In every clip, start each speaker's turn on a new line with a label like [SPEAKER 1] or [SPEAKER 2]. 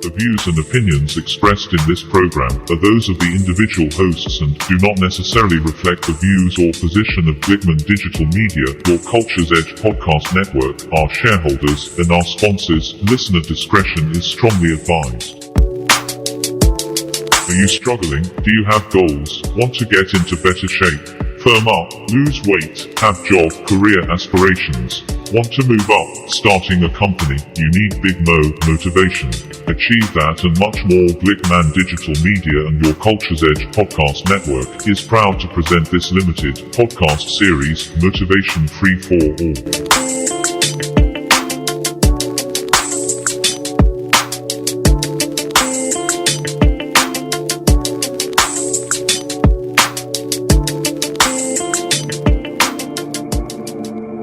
[SPEAKER 1] The views and opinions expressed in this program are those of the individual hosts and do not necessarily reflect the views or position of Glickman Digital Media, Your Culture's Edge Podcast Network, our shareholders, and our sponsors. Listener discretion is strongly advised. Are you struggling? Do you have goals? Want to get into better shape? Firm up, lose weight, have job, career aspirations? Want to move up, starting a company? You need Big motivation. Achieve that and much more. Glickman Digital Media and Your Culture's Edge Podcast Network is proud to present this limited podcast series, Motivation Free for All.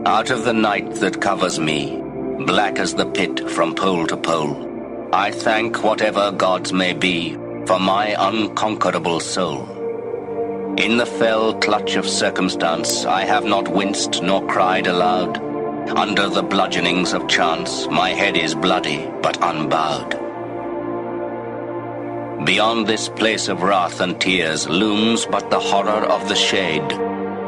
[SPEAKER 2] Out of the night that covers me, black as the pit from pole to pole, I thank whatever gods may be for my unconquerable soul. In the fell clutch of circumstance, I have not winced nor cried aloud. Under the bludgeonings of chance, my head is bloody but unbowed. Beyond this place of wrath and tears looms but the horror of the shade,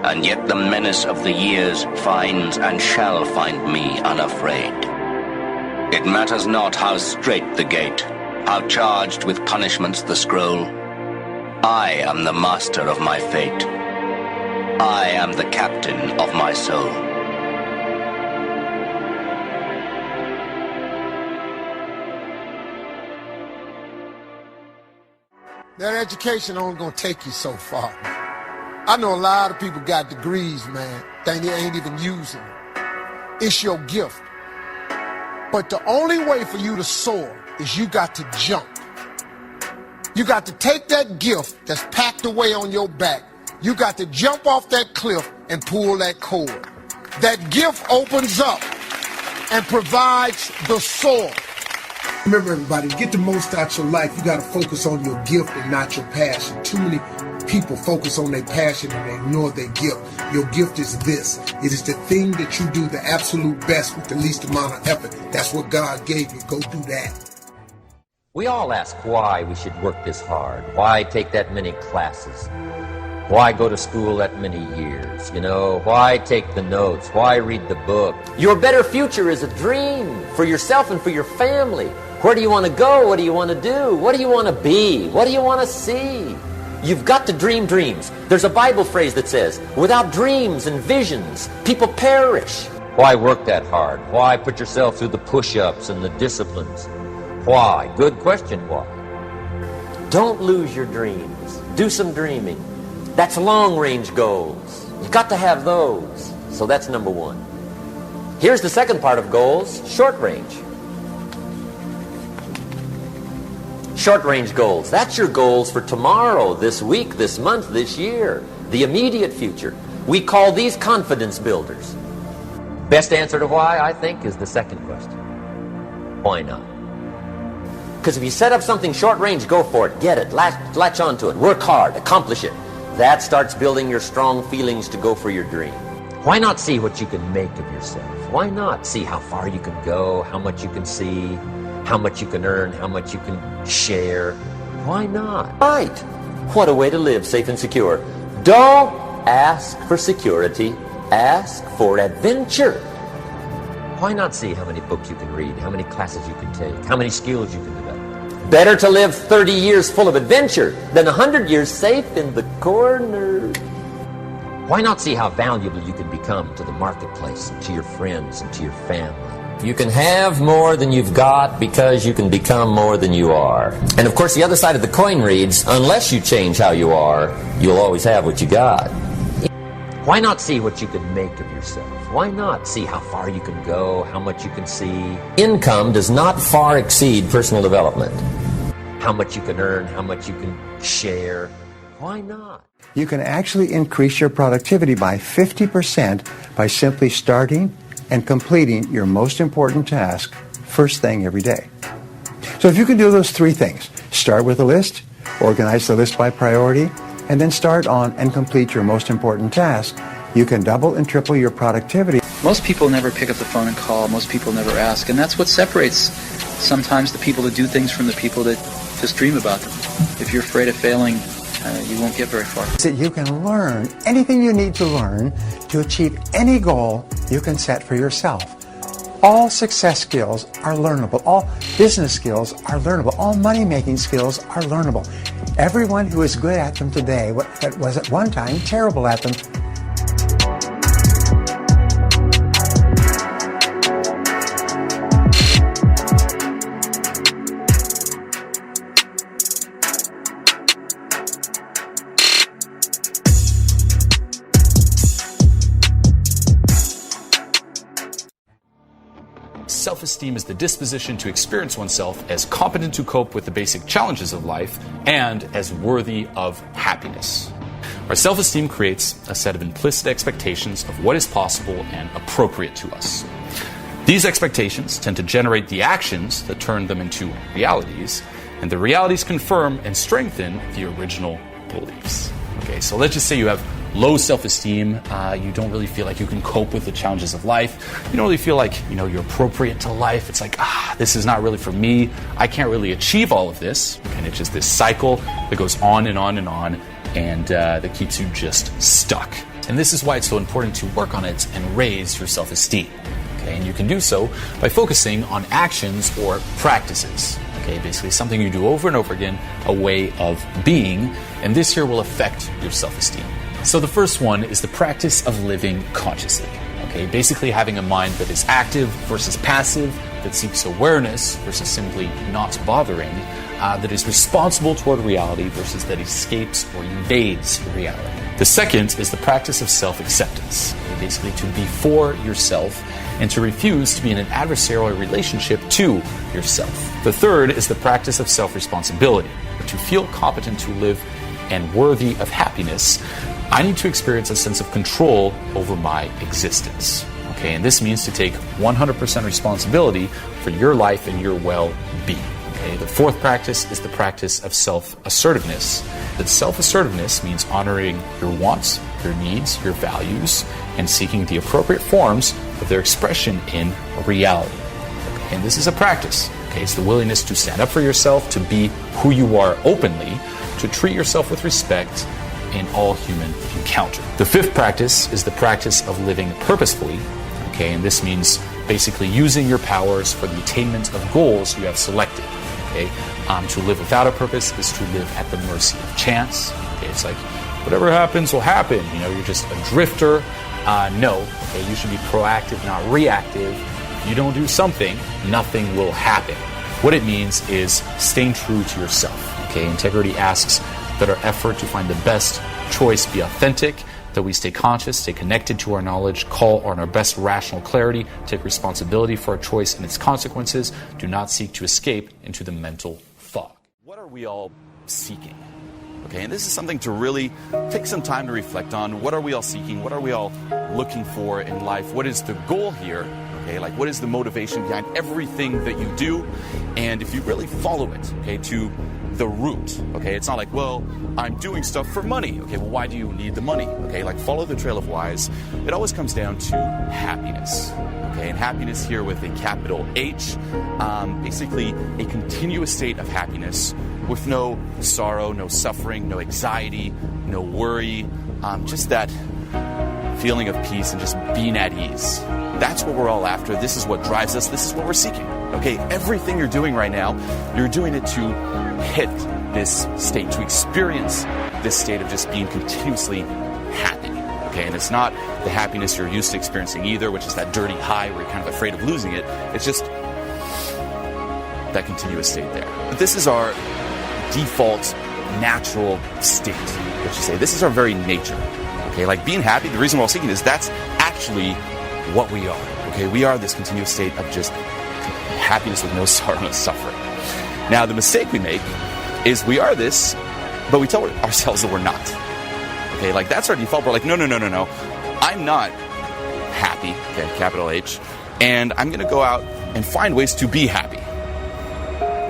[SPEAKER 2] and yet the menace of the years finds and shall find me unafraid. It matters not how strait the gate, how charged with punishments the scroll. I am the master of my fate. I am the captain of my soul.
[SPEAKER 3] That education only gonna take you so far. I know a lot of people got degrees, man. They ain't even using it. It's your gift. But the only way for you to soar is you got to jump. You got to take that gift that's packed away on your back. You got to jump off that cliff and pull that cord. That gift opens up and provides the soar. Remember, everybody, to get the most out your life, you got to focus on your gift and not your passion. Too many people focus on their passion and they ignore their gift. Your gift is this. It is the thing that you do the absolute best with the least amount of effort. That's what God gave you. Go do that.
[SPEAKER 4] We all ask why we should work this hard. Why take that many classes? Why go to school that many years? Why take the notes? Why read the book? Your better future is a dream for yourself and for your family. Where do you want to go? What do you want to do? What do you want to be? What do you want to see? You've got to dream dreams. There's a Bible phrase that says, without dreams and visions, people perish. Why work that hard? Why put yourself through the push-ups and the disciplines? Why? Good question, why? Don't lose your dreams. Do some dreaming. That's long-range goals. You've got to have those. So that's number one. Here's the second part of goals, short-range. Short-range goals. That's your goals for tomorrow, this week, this month, this year. The immediate future. We call these confidence builders. Best answer to why, I think, is the second question. Why not? Because if you set up something short-range, go for it. Get it. Latch onto it. Work hard. Accomplish it. That starts building your strong feelings to go for your dream. Why not see what you can make of yourself? Why not see how far you can go, how much you can see, how much you can earn, how much you can share? Why not? Right. What a way to live safe and secure. Don't ask for security. Ask for adventure. Why not see how many books you can read, how many classes you can take, how many skills you can develop? Better to live 30 years full of adventure than 100 years safe in the corner. Why not see how valuable you can become to the marketplace and to your friends and to your family? You can have more than you've got because you can become more than you are. And of course the other side of the coin reads, unless you change how you are, you'll always have what you got. Why not see what you can make of yourself? Why not see how far you can go, how much you can see? Income does not far exceed personal development. How much you can earn, how much you can share. Why not?
[SPEAKER 5] You can actually increase your productivity by 50% by simply starting and completing your most important task first thing every day. So if you can do those three things, start with a list, organize the list by priority, and then start on and complete your most important task, you can double and triple your productivity.
[SPEAKER 6] Most people never pick up the phone and call. Most people never ask. And that's what separates sometimes the people that do things from the people that just dream about them. If you're afraid of failing, you won't get very far.
[SPEAKER 5] That you can learn anything you need to learn to achieve any goal you can set for yourself. All success skills are learnable. All business skills are learnable. All money-making skills are learnable. Everyone who is good at them today was at one time terrible at them.
[SPEAKER 7] Self-esteem is the disposition to experience oneself as competent to cope with the basic challenges of life and as worthy of happiness. Our self-esteem creates a set of implicit expectations of what is possible and appropriate to us. These expectations tend to generate the actions that turn them into realities, and the realities confirm and strengthen the original beliefs. Okay, so let's just say you have low self-esteem, you don't really feel like you can cope with the challenges of life, you don't really feel like, you're appropriate to life, it's like, this is not really for me, I can't really achieve all of this, and it's just this cycle that goes on and on and on, and that keeps you just stuck. And this is why it's so important to work on it and raise your self-esteem. Okay, and you can do so by focusing on actions or practices. Okay, basically something you do over and over again, a way of being, and this here will affect your self-esteem. So the first one is the practice of living consciously. Okay, basically having a mind that is active versus passive, that seeks awareness versus simply not bothering, that is responsible toward reality versus that escapes or evades reality. The second is the practice of self-acceptance. Okay, basically to be for yourself and to refuse to be in an adversarial relationship to yourself. The third is the practice of self-responsibility. To feel competent to live and worthy of happiness, I need to experience a sense of control over my existence. Okay, and this means to take 100% responsibility for your life and your well-being. Okay, the fourth practice is the practice of self-assertiveness. That self-assertiveness means honoring your wants, your needs, your values, and seeking the appropriate forms of their expression in reality. Okay, and this is a practice. Okay, it's the willingness to stand up for yourself, to be who you are openly, to treat yourself with respect in all human encounter. The fifth practice is the practice of living purposefully. Okay, and this means basically using your powers for the attainment of goals you have selected. Okay, to live without a purpose is to live at the mercy of chance. Okay, it's like whatever happens will happen. You're just a drifter. No, okay, you should be proactive, not reactive. If you don't do something, nothing will happen. What it means is staying true to yourself. Okay, integrity asks that our effort to find the best choice be authentic, that we stay conscious, stay connected to our knowledge, call on our best rational clarity, take responsibility for our choice and its consequences, do not seek to escape into the mental fog. What are we all seeking? Okay, and this is something to really take some time to reflect on. What are we all seeking? What are we all looking for in life? What is the goal here? Okay, like what is the motivation behind everything that you do? And if you really follow it, okay, to the root, okay, it's not like, well, I'm doing stuff for money. Okay, well, why do you need the money? Okay, like follow the trail of whys. It always comes down to happiness. Okay, and happiness here with a capital H, basically a continuous state of happiness with no sorrow, no suffering, no anxiety, no worry, just that feeling of peace and just being at ease. That's what we're all after. This is what drives us. This is what we're seeking. Okay, everything you're doing right now, you're doing it to hit this state, to experience this state of just being continuously happy. Okay, and it's not the happiness you're used to experiencing either, which is that dirty high where you're kind of afraid of losing it. It's just that continuous state there. But this is our default natural state, which you say, this is our very nature. Okay, like being happy, the reason we're all seeking is that's actually what we are. Okay, we are this continuous state of just happiness with no sorrow, no suffering. Now, the mistake we make is we are this, but we tell ourselves that we're not. Okay, like that's our default. We're like, no. I'm not happy, okay, capital H, and I'm going to go out and find ways to be happy.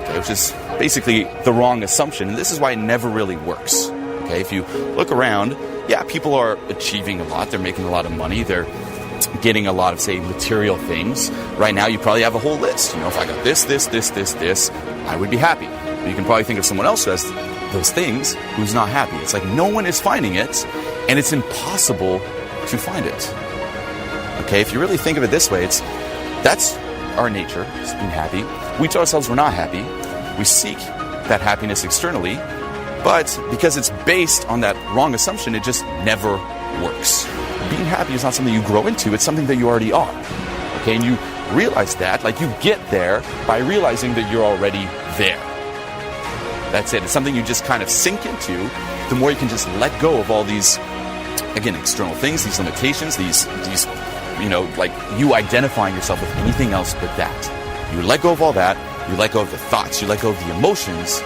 [SPEAKER 7] Okay, which is basically the wrong assumption, and this is why it never really works. Okay, if you look around, yeah, people are achieving a lot. They're making a lot of money. They're getting a lot of, say, material things. Right now, you probably have a whole list. If I got this, I would be happy. But you can probably think of someone else who has those things who's not happy. It's like no one is finding it, and it's impossible to find it. Okay, if you really think of it this way, that's our nature, is being happy. We tell ourselves we're not happy. We seek that happiness externally, but because it's based on that wrong assumption, it just never works. Being happy is not something you grow into, it's something that you already are. Okay, and you realize that, like you get there by realizing that you're already there. That's it. It's something you just kind of sink into. The more you can just let go of all these, again, external things, these limitations, these like you identifying yourself with anything else but that. You let go of all that, you let go of the thoughts, you let go of the emotions,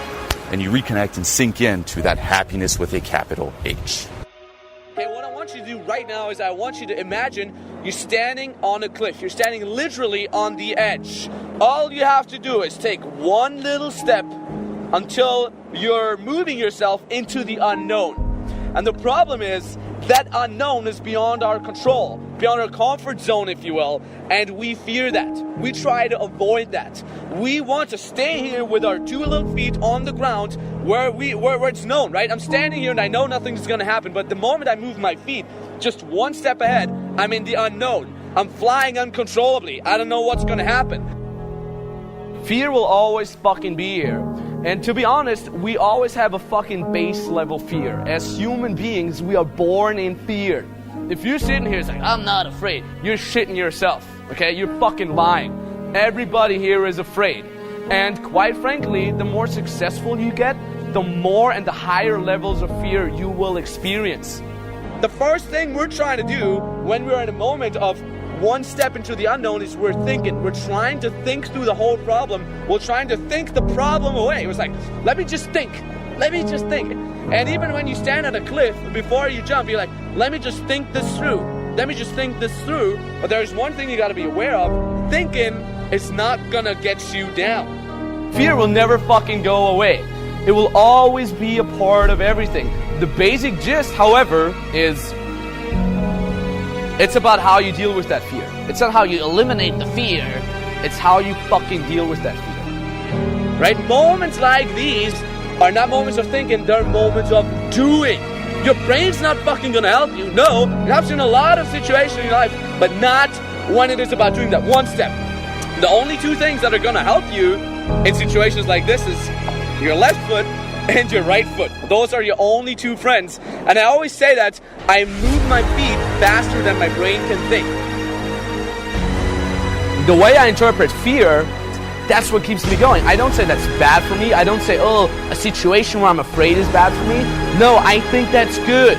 [SPEAKER 7] and you reconnect and sink into that happiness with a capital H.
[SPEAKER 8] Okay, what I want you to do right now is I want you to imagine you're standing on a cliff. You're standing literally on the edge. All you have to do is take one little step until you're moving yourself into the unknown. And the problem is that unknown is beyond our control, beyond our comfort zone, if you will, and we fear that. We try to avoid that. We want to stay here with our two little feet on the ground where it's known, right? I'm standing here and I know nothing's going to happen, but the moment I move my feet just one step ahead, I'm in the unknown. I'm flying uncontrollably. I don't know what's going to happen. Fear will always fucking be here. And to be honest, we always have a fucking base level fear. As human beings, we are born in fear. If you're sitting here saying, I'm not afraid, you're shitting yourself, okay? You're fucking lying. Everybody here is afraid. And quite frankly, the more successful you get, the more and the higher levels of fear you will experience. The first thing we're trying to do when we're in a moment of one step into the unknown is we're thinking. We're trying to think through the whole problem. We're trying to think the problem away. It was like, let me just think. Let me just think. And even when you stand at a cliff, before you jump, you're like, let me just think this through. Let me just think this through. But there's one thing you got to be aware of. Thinking is not gonna get you down. Fear will never fucking go away. It will always be a part of everything. The basic gist, however, is it's about how you deal with that fear. It's not how you eliminate the fear. It's how you fucking deal with that fear. Right? Moments like these are not moments of thinking, they're moments of doing. Your brain's not fucking gonna help you. No, it helps you in a lot of situations in your life, but not when it is about doing that one step. The only two things that are gonna help you in situations like this is your left foot and your right foot. Those are your only two friends. And I always say that I move my feet faster than my brain can think. The way I interpret fear, that's what keeps me going. I don't say that's bad for me. I don't say, oh, a situation where I'm afraid is bad for me. No, I think that's good.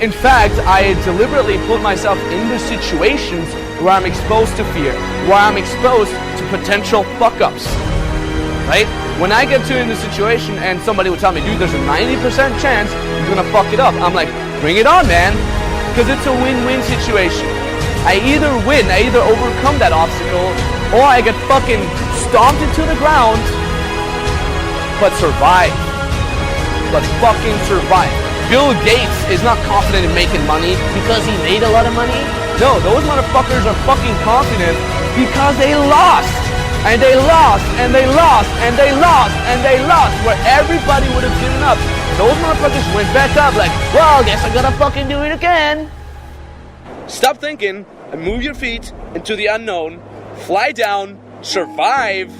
[SPEAKER 8] In fact, I deliberately put myself into situations where I'm exposed to fear, where I'm exposed to potential fuck-ups. Right? When I get in a situation and somebody would tell me, dude, there's a 90% chance you're gonna fuck it up, I'm like, bring it on, man. Because it's a win-win situation. I either win, I either overcome that obstacle, or I get fucking stomped into the ground, but survive. But fucking survive. Bill Gates is not confident in making money because he made a lot of money. No, those motherfuckers are fucking confident because they lost. And they lost, and they lost, and they lost, and they lost, where everybody would have given up. Those motherfuckers went back up like, well, I guess I gotta fucking do it again. Stop thinking and move your feet into the unknown. Fly down, survive,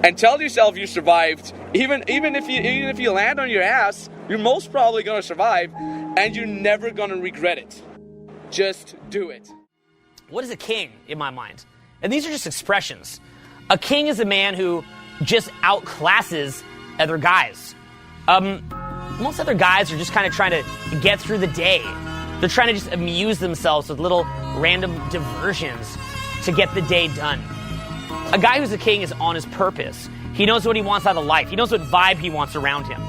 [SPEAKER 8] and tell yourself you survived. Even if you land on your ass, you're most probably gonna survive, and you're never gonna regret it. Just do it.
[SPEAKER 9] What is a king in my mind? And these are just expressions. A king is a man who just outclasses other guys. Most other guys are just kind of trying to get through the day. They're trying to just amuse themselves with little random diversions to get the day done. A guy who's a king is on his purpose. He knows what he wants out of life. He knows what vibe he wants around him.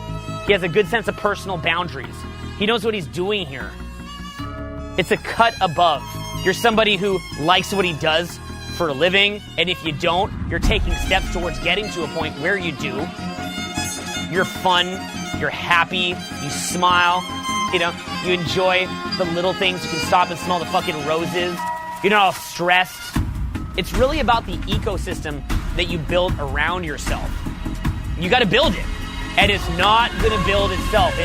[SPEAKER 9] He has a good sense of personal boundaries. He knows what he's doing here. It's a cut above. You're somebody who likes what he does for a living, and if you don't, you're taking steps towards getting to a point where you do. You're fun, you're happy, you smile, You know, you enjoy the little things. You can stop and smell the fucking roses. You're not stressed. It's really about the ecosystem that you build around yourself. You got to build it. And it's not going to build itself.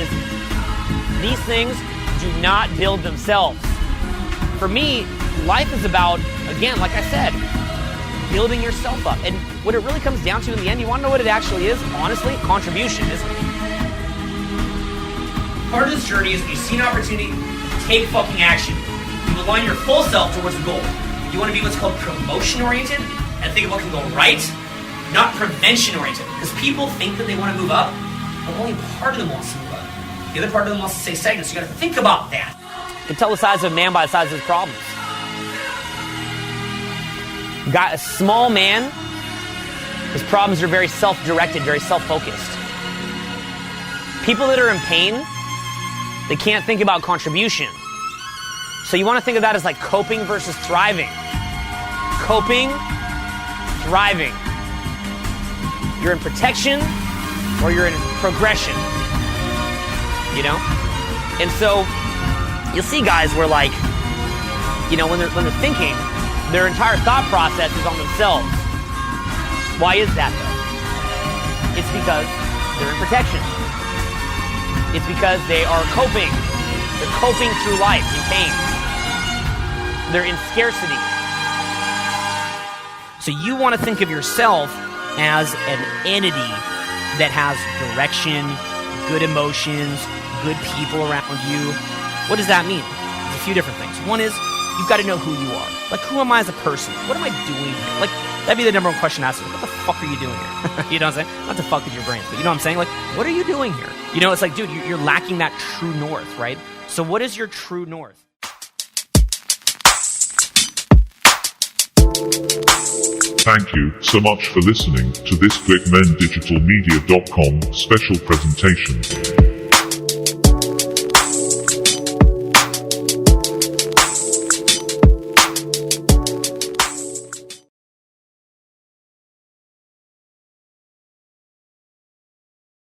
[SPEAKER 9] These things do not build themselves. For me, life is about, again, like I said, building yourself up. And what it really comes down to in the end, you want to know what it actually is? Honestly, contribution, isn't it?
[SPEAKER 10] Part of this journey is when you see an opportunity, take fucking action. You align your full self towards the goal. You want to be what's called promotion-oriented and think of what can go right, not prevention-oriented. Because people think that they want to move up, but only part of them wants to move up. The other part of them wants to stay stagnant, so you got to think about that.
[SPEAKER 9] You can tell the size of a man by the size of his problems. Got a small man, his problems are very self-directed, very self-focused. People that are in pain, they can't think about contribution. So you want to think of that as like coping versus thriving. Coping, thriving. You're in protection or you're in progression. You know? And so you'll see guys where like, you know, when they're thinking, their entire thought process is on themselves. Why is that though? It's because they're in protection. It's because they are coping. They're coping through life in pain. They're in scarcity. So you want to think of yourself as an entity that has direction, good emotions, good people around you. What does that mean? There's a few different things. One is, you've got to know who you are. Like, who am I as a person? What am I doing here? Like, that'd be the number one question to ask. What the fuck are you doing here? You know what I'm saying? Not to fuck with your brain, but you know what I'm saying? Like, what are you doing here? You know, it's like, dude, you're lacking that true north, right? So what is your true north?
[SPEAKER 1] Thank you so much for listening to this ClickMenDigitalMedia.com special presentation.